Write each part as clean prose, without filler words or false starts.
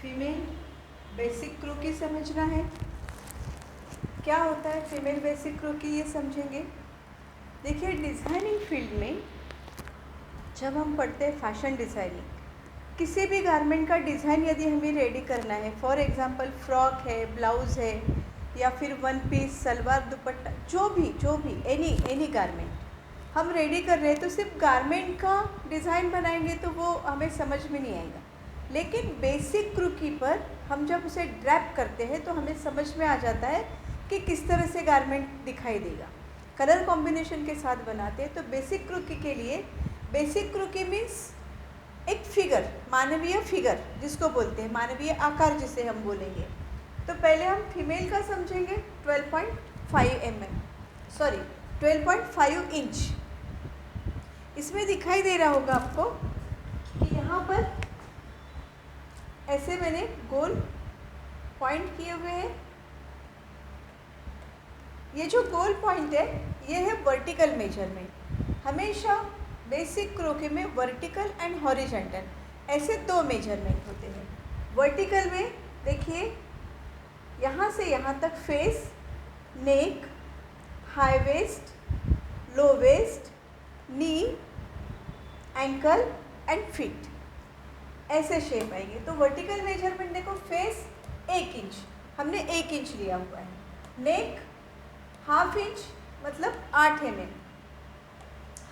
Female basic क्रोकी समझना है। क्या होता है फीमेल बेसिक क्रोकी, ये समझेंगे। देखिए, डिज़ाइनिंग फील्ड में जब हम पढ़ते हैं फैशन डिज़ाइनिंग, किसी भी गारमेंट का डिज़ाइन यदि हमें रेडी करना है, फॉर एग्जांपल फ्रॉक है, ब्लाउज़ है, या फिर वन पीस सलवार दुपट्टा, जो भी एनी गारमेंट हम रेडी कर रहे हैं, तो सिर्फ गारमेंट का डिज़ाइन बनाएंगे तो वो हमें समझ में नहीं आएगा। लेकिन बेसिक क्रोकी पर हम जब उसे ड्रैप करते हैं तो हमें समझ में आ जाता है कि किस तरह से गारमेंट दिखाई देगा। कलर कॉम्बिनेशन के साथ बनाते हैं। तो बेसिक क्रोकी के लिए, बेसिक क्रोकी मीन्स एक फिगर, मानवीय फिगर जिसको बोलते हैं, मानवीय आकार जिसे हम बोलेंगे। तो पहले हम फीमेल का समझेंगे। 12.5 इंच। इसमें दिखाई दे रहा होगा आपको कि यहाँ पर ऐसे मैंने गोल पॉइंट किए हुए हैं। ये जो गोल पॉइंट है ये है वर्टिकल मेजरमेंट। हमेशा बेसिक क्रोकी में वर्टिकल एंड हॉरिजॉन्टल ऐसे दो मेजरमेंट होते हैं। वर्टिकल में देखिए, यहाँ से यहाँ तक face, neck, high waist, low waist, knee, ankle and feet, ऐसे शेप आएंगे। तो वर्टिकल मेजरमेंट देखो, फेस 1 इंच, हमने 1 इंच लिया हुआ है। नेक ½ इंच मतलब 8 mm।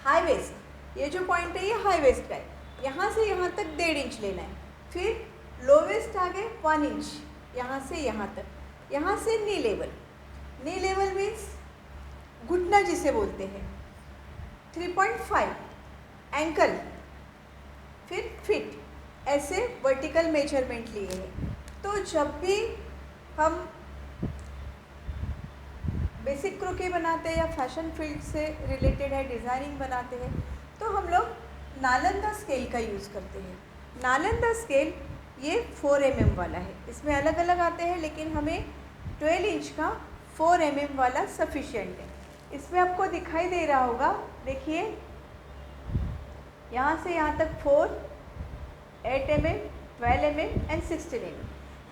हाई वेस्ट, ये जो पॉइंट है ये हाई वेस्ट का है, यहाँ से यहाँ तक 1.5 इंच लेना है। फिर लो वेस्ट आ गए 1 इंच, यहाँ से यहाँ तक। यहाँ से नी लेवल, नी लेवल मीन्स घुटना जिसे बोलते हैं, 3.5 एंकल, फिर फिट, ऐसे वर्टिकल मेजरमेंट लिए हैं। तो जब भी हम बेसिक क्रोकी बनाते हैं या फैशन फील्ड से रिलेटेड है डिज़ाइनिंग बनाते हैं, तो हम लोग नालंदा स्केल का यूज़ करते हैं। नालंदा स्केल ये 4 mm वाला है। इसमें अलग अलग आते हैं, लेकिन हमें 12 इंच का 4 mm वाला सफिशिएंट है। इसमें आपको दिखाई दे रहा होगा, देखिए यहाँ से यहाँ तक 4, 8 mm, 12 mm एंड 16 mm।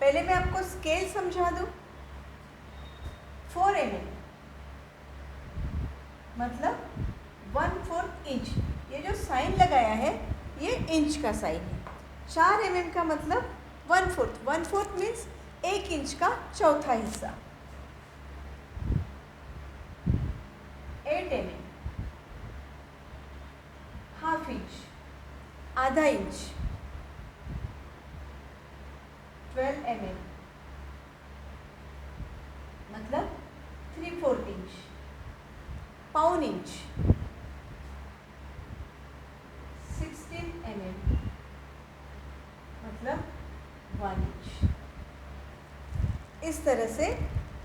पहले मैं आपको स्केल समझा दूँ। 4 mm मतलब 1/4 इंच। ये जो साइन लगाया है ये इंच का साइन है। 4 mm का मतलब 1/4, 1/4 मीन्स 1 इंच का चौथा हिस्सा। 8 mm ½ इंच, आधा इंच। 12 mm मतलब 3/4 इंच, पौन इंच। 16 mm मतलब 1 इंच। इस तरह से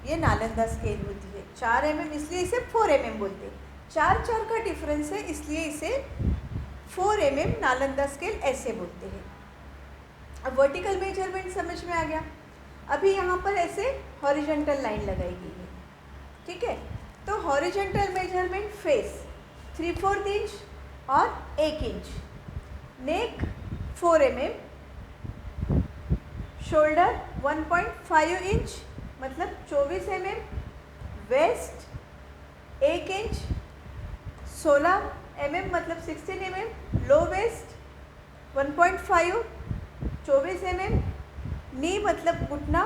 ये नालंदा स्केल होती है। 4 mm इसलिए इसे 4 mm बोलते हैं। 4 का डिफरेंस है, इसलिए इसे 4 mm नालंदा स्केल ऐसे बोलते हैं। अब वर्टिकल मेजरमेंट समझ में आ गया। अभी यहाँ पर ऐसे हॉरिजॉन्टल लाइन लगाई गई है, ठीक है। तो हॉरिजॉन्टल मेजरमेंट फेस 3/4 इंच और 1 इंच, नेक 4 mm, शोल्डर 1.5 इंच मतलब 24 mm, वेस्ट 1 इंच, 16 mm मतलब 16 mm, लो वेस्ट 1.5, 24 mm, नी मतलब घुटना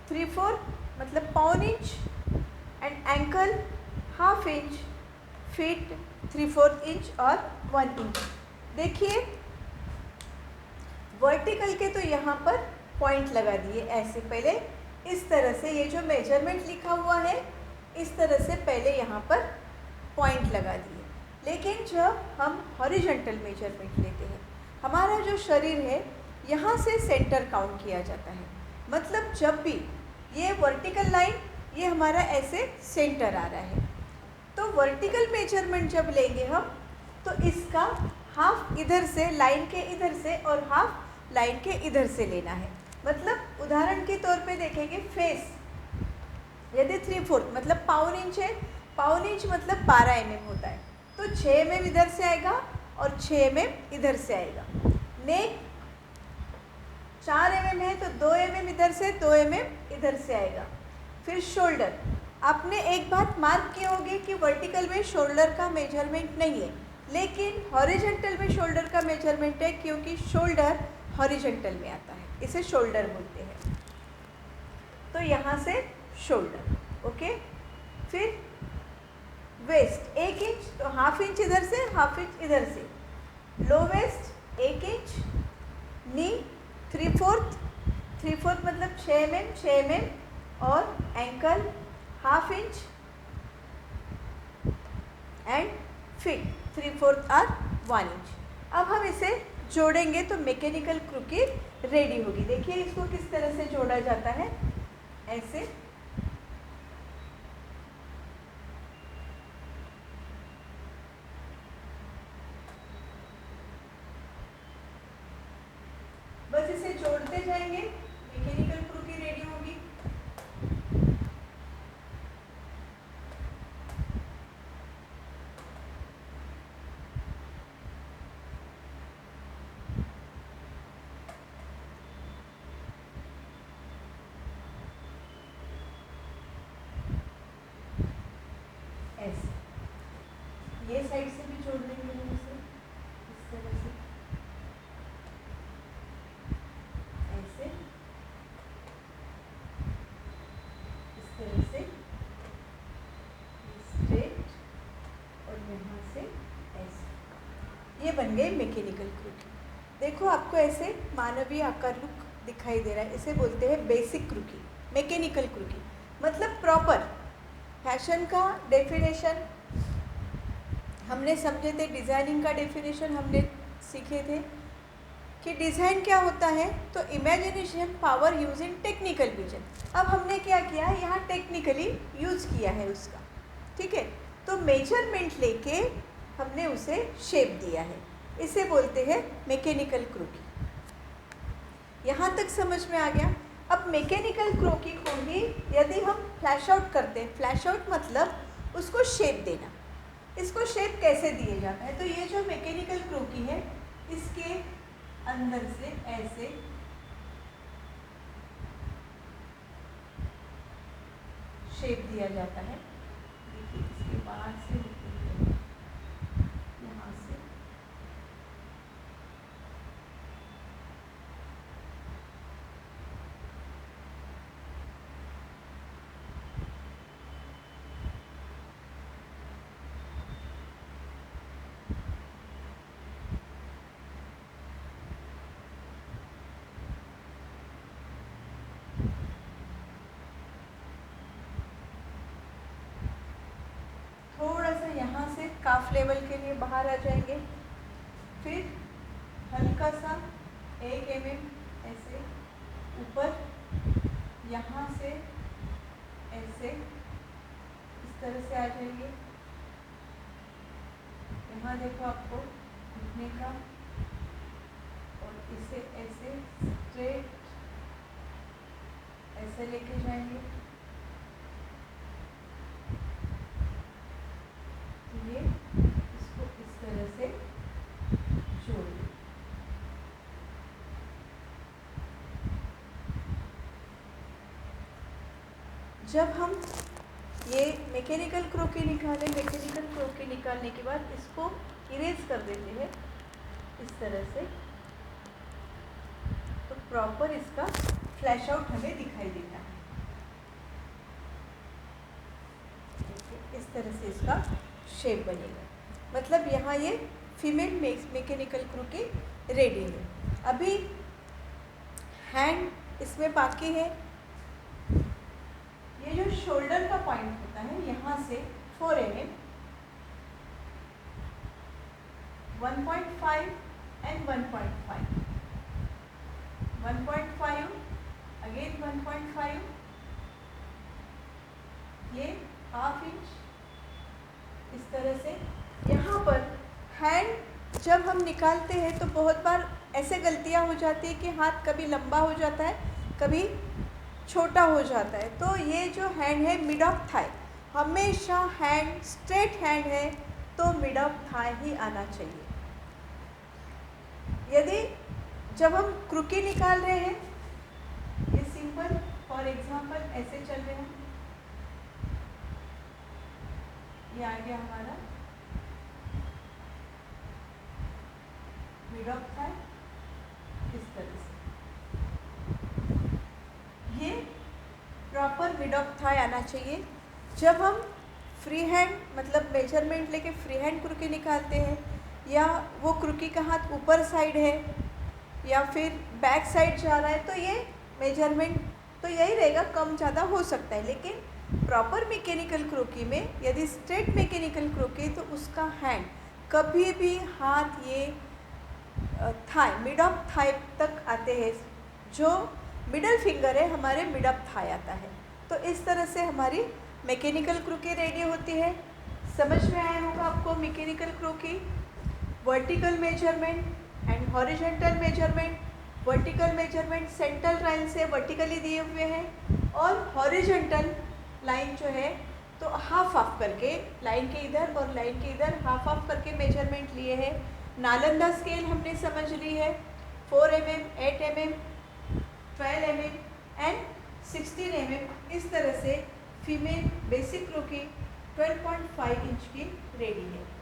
3/4 मतलब पौन inch, and ankle ½ inch, feet 3/4 inch और 1 इंच। देखिए वर्टिकल के तो यहाँ पर पॉइंट लगा दिए ऐसे। पहले इस तरह से ये जो मेजरमेंट लिखा हुआ है इस तरह से पहले यहाँ पर पॉइंट लगा दिए। लेकिन जब हम हॉरिजॉन्टल मेजरमेंट लेते हैं, हमारा जो शरीर है यहाँ से सेंटर काउंट किया जाता है। मतलब जब भी ये वर्टिकल लाइन ये हमारा ऐसे सेंटर आ रहा है, तो वर्टिकल मेजरमेंट जब लेंगे हम, तो इसका हाफ इधर से लाइन के इधर से और हाफ लाइन के इधर से लेना है। मतलब उदाहरण के तौर पे देखेंगे, फेस यदि 3/4 मतलब पौन इंच है, पौन इंच मतलब 12 mm होता है, तो 6 mm इधर से आएगा और 6 mm इधर से आएगा। नेक 4 mm है तो 2 mm इधर से 2 mm इधर से आएगा। फिर शोल्डर, आपने एक बात मार्क की होगी कि वर्टिकल में शोल्डर का मेजरमेंट नहीं है, लेकिन हॉरिजेंटल में शोल्डर का मेजरमेंट है, क्योंकि शोल्डर हॉरिजेंटल में आता है, इसे शोल्डर बोलते हैं। तो यहाँ से शोल्डर, ओके। फिर वेस्ट 1 इंच, तो ½ इंच इधर से, ½ इंच इधर से। लो वेस्ट 1 इंच, नी 3/4 मतलब 6 mm, और एंकल ½ इंच, एंड फिट 3/4 और 1 इंच। अब हम इसे जोड़ेंगे तो मैकेनिकल क्रूकी रेडी होगी। देखिए इसको किस तरह से जोड़ा जाता है, ऐसे। बस इसे जोड़ते जाएंगे, मैकेनिकल क्रूकी रेडी होगी। ऐसे ये साइड से भी जोड़ लेंगे हम इसे इस तरह से, ऐसे इस तरह से स्ट्रेट, और यहाँ से ऐसे। ये बन गए मैकेनिकल क्रूकी। देखो आपको ऐसे मानवीय आकार लुक दिखाई दे रहा है, इसे बोलते हैं बेसिक क्रूकी। मैकेनिकल क्रूकी मतलब प्रॉपर। फैशन का डेफिनेशन हमने समझे थे, डिज़ाइनिंग का डेफिनेशन हमने सीखे थे कि डिज़ाइन क्या होता है, तो imagination power using technical vision. अब हमने क्या किया, यहाँ टेक्निकली यूज़ किया है उसका, ठीक है। तो मेजरमेंट लेके हमने उसे शेप दिया है, इसे बोलते हैं मैकेनिकल क्रूकी। यहाँ तक समझ में आ गया। अब मैकेनिकल क्रूकी को ही यदि हम फ्लैश आउट करते हैं, फ्लैश आउट मतलब उसको शेप देना। इसको शेप कैसे दिए जाता है, तो ये जो मैकेनिकल क्रूकी है, इसके अंदर से ऐसे शेप दिया जाता है। देखिए इसके बाहर से यहाँ से थोड़ा सा यहाँ से काफ लेवल के लिए बाहर आ जाएंगे। फिर हल्का सा 1 mm ऐसे ऊपर, यहाँ से ऐसे इस तरह से आ जाएंगे। यहाँ देखो आपको घुटने का, और इसे ऐसे स्ट्रेट ऐसे लेके जाएंगे। ये इसको इस तरह से जोड़ दें। जब हम ये मैकेनिकल क्रूकी निकालें, मैकेनिकल क्रूकी निकालने के बाद इसको इरेज कर देते हैं इस तरह से, तो प्रॉपर इसका फ्लैश आउट हमें दिखाई देता है। इस तरह से इसका शेप बनेगा। मतलब यहाँ ये फीमेल मैकेनिकल क्रूकी रेडी है। अभी हैंड इसमें बाकी है। ये जो शोल्डर का पॉइंट होता है, यहाँ से 4 mm, 1.5 एंड 1.5, 1.5 अगेन 1.5, ये ½ इंच इस तरह से। यहाँ पर हैंड जब हम निकालते हैं तो बहुत बार ऐसे गलतियाँ हो जाती है कि हाथ कभी लंबा हो जाता है, कभी छोटा हो जाता है। तो ये जो हैंड है मिड ऑफ थाई, हमेशा हैंड स्ट्रेट हैंड है तो मिड ऑफ थाई ही आना चाहिए। यदि जब हम क्रूकी निकाल रहे हैं, ये सिंपल फॉर एग्जांपल ऐसे चल रहे हैं, ये आ गया हमारा मिड ऑफ थाई, इस तरह से ये प्रॉपर मिड ऑफ थाई आना चाहिए। जब हम फ्री हैंड मतलब मेजरमेंट लेके फ्री हैंड क्रूकी निकालते हैं, या वो क्रूकी का हाथ ऊपर साइड है या फिर बैक साइड जा रहा है, तो ये मेजरमेंट तो यही रहेगा, कम ज़्यादा हो सकता है। लेकिन प्रॉपर मैकेनिकल क्रूकी में यदि स्ट्रेट मैकेनिकल क्रूकी, तो उसका हैंड कभी भी हाथ ये थाई मिड ऑफ थाई तक आते हैं, जो मिडल फिंगर है हमारे मिड ऑफ थाई आता है। तो इस तरह से हमारी मैकेनिकल क्रूकी रेडी होती है। समझ में आया होगा आपको मैकेनिकल क्रूकी, vertical measurement and horizontal measurement. Vertical measurement central line से वर्टिकली दिए हुए हैं, और हॉरिजॉन्टल लाइन जो है तो हाफ ऑफ करके लाइन के इधर और लाइन के इधर हाफ ऑफ करके मेजरमेंट लिए हैं। नालंदा स्केल हमने समझ ली है, 4 mm, 8 mm, 12 mm and 16 mm। इस तरह से फीमेल बेसिक क्रूकी 12.5 इंच की रेडी है।